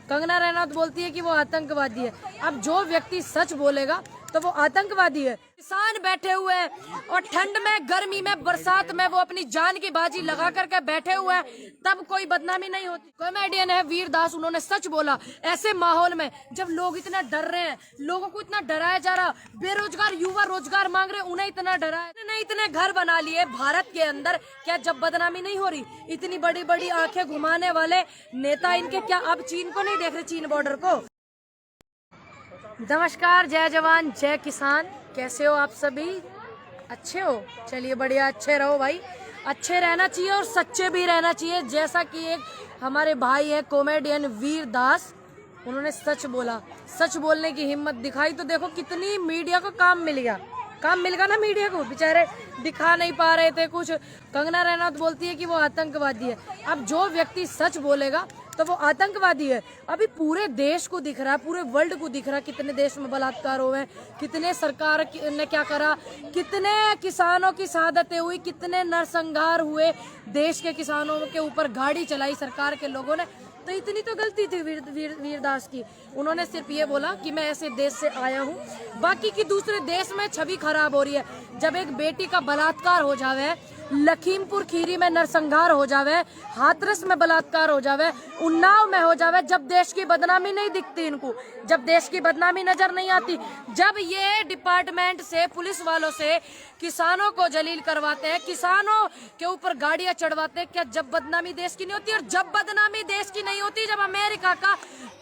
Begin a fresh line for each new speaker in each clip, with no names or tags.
कंगना रनौत बोलती है कि वो आतंकवादी है। अब जो व्यक्ति सच बोलेगा तो वो आतंकवादी है। किसान बैठे हुए हैं और ठंड में, गर्मी में, बरसात में वो अपनी जान की बाजी लगा करके बैठे हुए हैं, तब कोई बदनामी नहीं होती। कॉमेडियन है वीर दास, उन्होंने सच बोला। ऐसे माहौल में जब लोग इतना डर रहे हैं, लोगों को इतना डराया जा रहा, बेरोजगार युवा रोजगार मांग रहे, उन्हें इतना डराया, इतने घर बना लिए भारत के अंदर, क्या जब बदनामी नहीं हो रही? इतनी बड़ी बड़ी आंखें घुमाने वाले नेता इनके, क्या अब चीन को नहीं देख रहे, चीन बॉर्डर को? नमस्कार, जय जवान जय किसान। कैसे हो आप सभी? अच्छे हो? चलिए बढ़िया, अच्छे रहो भाई। अच्छे रहना चाहिए और सच्चे भी रहना चाहिए। जैसा कि एक हमारे भाई है कॉमेडियन वीर दास, उन्होंने सच बोला, सच बोलने की हिम्मत दिखाई, तो देखो कितनी मीडिया को काम मिल गया। काम मिल गया ना मीडिया को, बेचारे दिखा नहीं पा रहे थे कुछ। कंगना रनौत बोलती है कि वो आतंकवादी है। अब जो व्यक्ति सच बोलेगा तो वो आतंकवादी है। अभी पूरे देश को दिख रहा है, पूरे वर्ल्ड को दिख रहा है, कितने देश में बलात्कार हुए, कितने सरकार ने क्या करा, कितने किसानों की शहादतें हुई, कितने नरसंहार हुए, देश के किसानों के ऊपर गाड़ी चलाई सरकार के लोगों ने। तो इतनी तो गलती थी वीरदास की। उन्होंने सिर्फ ये बोला कि मैं ऐसे देश से आया हूँ, बाकी की दूसरे देश में छवि खराब हो रही है। जब एक बेटी का बलात्कार हो जावे, लखीमपुर खीरी में नरसंहार हो जावे, हाथरस में बलात्कार हो जावे, उन्नाव में हो जावे, जब देश की बदनामी नहीं दिखती इनको, जब देश की बदनामी नजर नहीं आती, जब ये डिपार्टमेंट से, पुलिस वालों से किसानों को जलील करवाते हैं, किसानों के ऊपर गाड़ियां चढ़वाते हैं, क्या जब बदनामी देश की नहीं होती? और जब बदनामी देश की नहीं होती, जब अमेरिका का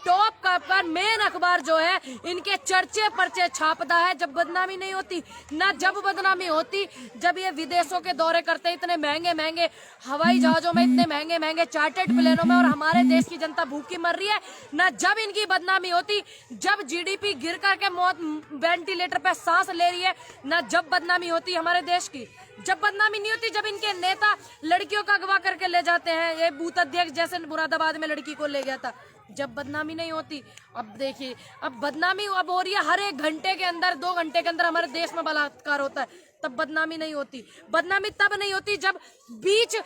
टॉप का मेन अखबार जो है इनके चर्चे पर्चे छापता है, जब बदनामी नहीं होती ना। जब बदनामी होती जब ये विदेशों के दौरे करते हैं, इतने महंगे महंगे हवाई जहाजों में, इतने महंगे महंगे चार्टर्ड प्लेनों में, और हमारे देश की जनता भूखी मर रही है ना। जब इनकी बदनामी होती, जब जीडीपी गिर करके मौत वेंटिलेटर पे सांस ले रही है ना, जब बदनामी होती हमारे देश की। जब बदनामी नहीं होती जब इनके नेता लड़कियों का अगवा करके ले जाते हैं, ये बूथ अध्यक्ष जैसे मुरादाबाद में लड़की को ले गया था, जब बदनामी नहीं होती। अब देखिए, अब बदनामी अब हो रही है, हर एक घंटे के अंदर, 2 घंटे के अंदर हमारे देश में बलात्कार होता है, तब बदनामी नहीं होती। बदनामी तब नहीं होती जब बीच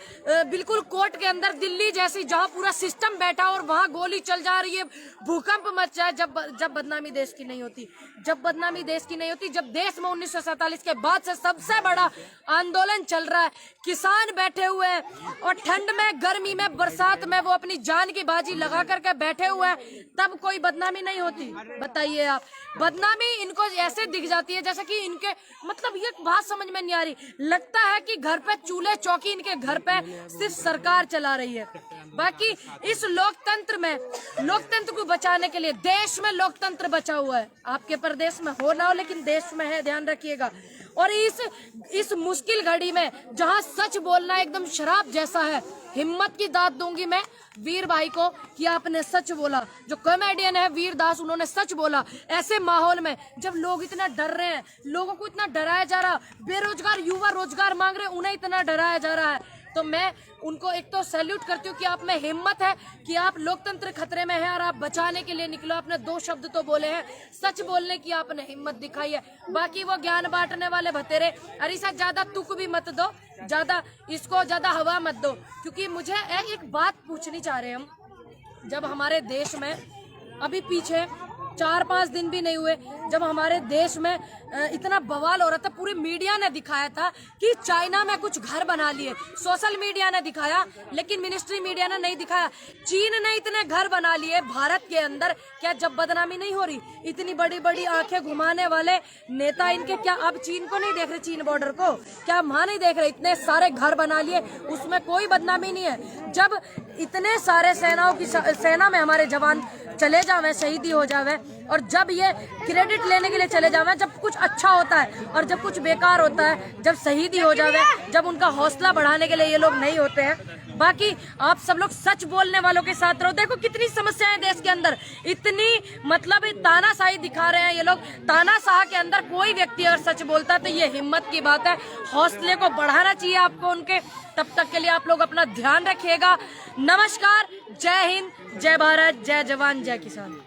बिल्कुल कोर्ट के अंदर, दिल्ली जैसी जहां पूरा सिस्टम बैठा और वहां गोली चल जा रही है, भूकंप मच जाए, जब बदनामी देश की नहीं होती। जब बदनामी देश की नहीं होती जब देश में 1947 के बाद से सबसे बड़ा आंदोलन चल रहा है, किसान बैठे हुए हैं और ठंड में, गर्मी में, बरसात में वो अपनी जान की बाजी लगा करके बैठे हुए हैं, तब कोई बदनामी नहीं होती? बताइए आप। बदनामी इनको ऐसे दिख जाती है जैसे कि इनके, मतलब ये बात समझ में नहीं आ रही, लगता है कि घर पे चूल्हे चौकी इनके घर पे सिर्फ सरकार चला रही है। बाकी इस लोकतंत्र में, लोकतंत्र को बचाने के लिए, देश में लोकतंत्र बचा हुआ है, आपके प्रदेश में हो ना हो लेकिन देश में है, ध्यान रखिएगा। और इस मुश्किल घड़ी में जहां सच बोलना एकदम शराब जैसा है, हिम्मत की दाद दूंगी मैं वीर भाई को कि आपने सच बोला। जो कॉमेडियन है वीर दास, उन्होंने सच बोला। ऐसे माहौल में जब लोग इतना डर रहे हैं, लोगों को इतना डराया जा रहा, बेरोजगार युवा रोजगार मांग रहे, उन्हें इतना डराया जा रहा है, तो मैं उनको एक तो सैल्यूट करती हूँ कि आप में हिम्मत है, कि आप लोकतंत्र खतरे में है और आप बचाने के लिए निकलो। आपने 2 शब्द तो बोले हैं, सच बोलने की आपने हिम्मत दिखाई है। बाकी वो ज्ञान बांटने वाले भतेरे, अरे सच ज्यादा तुक भी मत दो, ज्यादा इसको ज्यादा हवा मत दो, क्योंकि मुझे एक बात पूछनी चाह रहे हैं हम। जब हमारे देश में अभी पीछे 4-5 दिन भी नहीं हुए, जब हमारे देश में इतना बवाल हो रहा था, पूरी मीडिया ने दिखाया था कि चाइना में कुछ घर बना लिए, सोशल मीडिया ने दिखाया, लेकिन मिनिस्ट्री मीडिया ने नहीं दिखाया। चीन ने इतने घर बना लिए भारत के अंदर, क्या जब बदनामी नहीं हो रही? इतनी बड़ी बड़ी आंखें घुमाने वाले नेता इनके, क्या अब चीन को नहीं देख रहे, चीन बॉर्डर को? क्या वहां नहीं देख रहे? इतने सारे घर बना लिए, उसमें कोई बदनामी नहीं है। जब इतने सारे सेना में हमारे जवान चले जावे, शहीदी हो जावे, और जब ये क्रेडिट लेने के लिए चले जावे, जब कुछ अच्छा होता है और जब कुछ बेकार होता है, जब शहीदी हो जावे, जब उनका हौसला बढ़ाने के लिए ये लोग नहीं होते हैं। बाकी आप सब लोग सच बोलने वालों के साथ रहो। देखो कितनी समस्याएं देश के अंदर, इतनी मतलब तानाशाही दिखा रहे हैं ये लोग। तानाशाह के अंदर कोई व्यक्ति अगर सच बोलता है तो ये हिम्मत की बात है, हौसले को बढ़ाना चाहिए आपको उनके। तब तक के लिए आप लोग अपना ध्यान रखिएगा। नमस्कार, जय हिंद, जय भारत, जय जवान, जय किसान।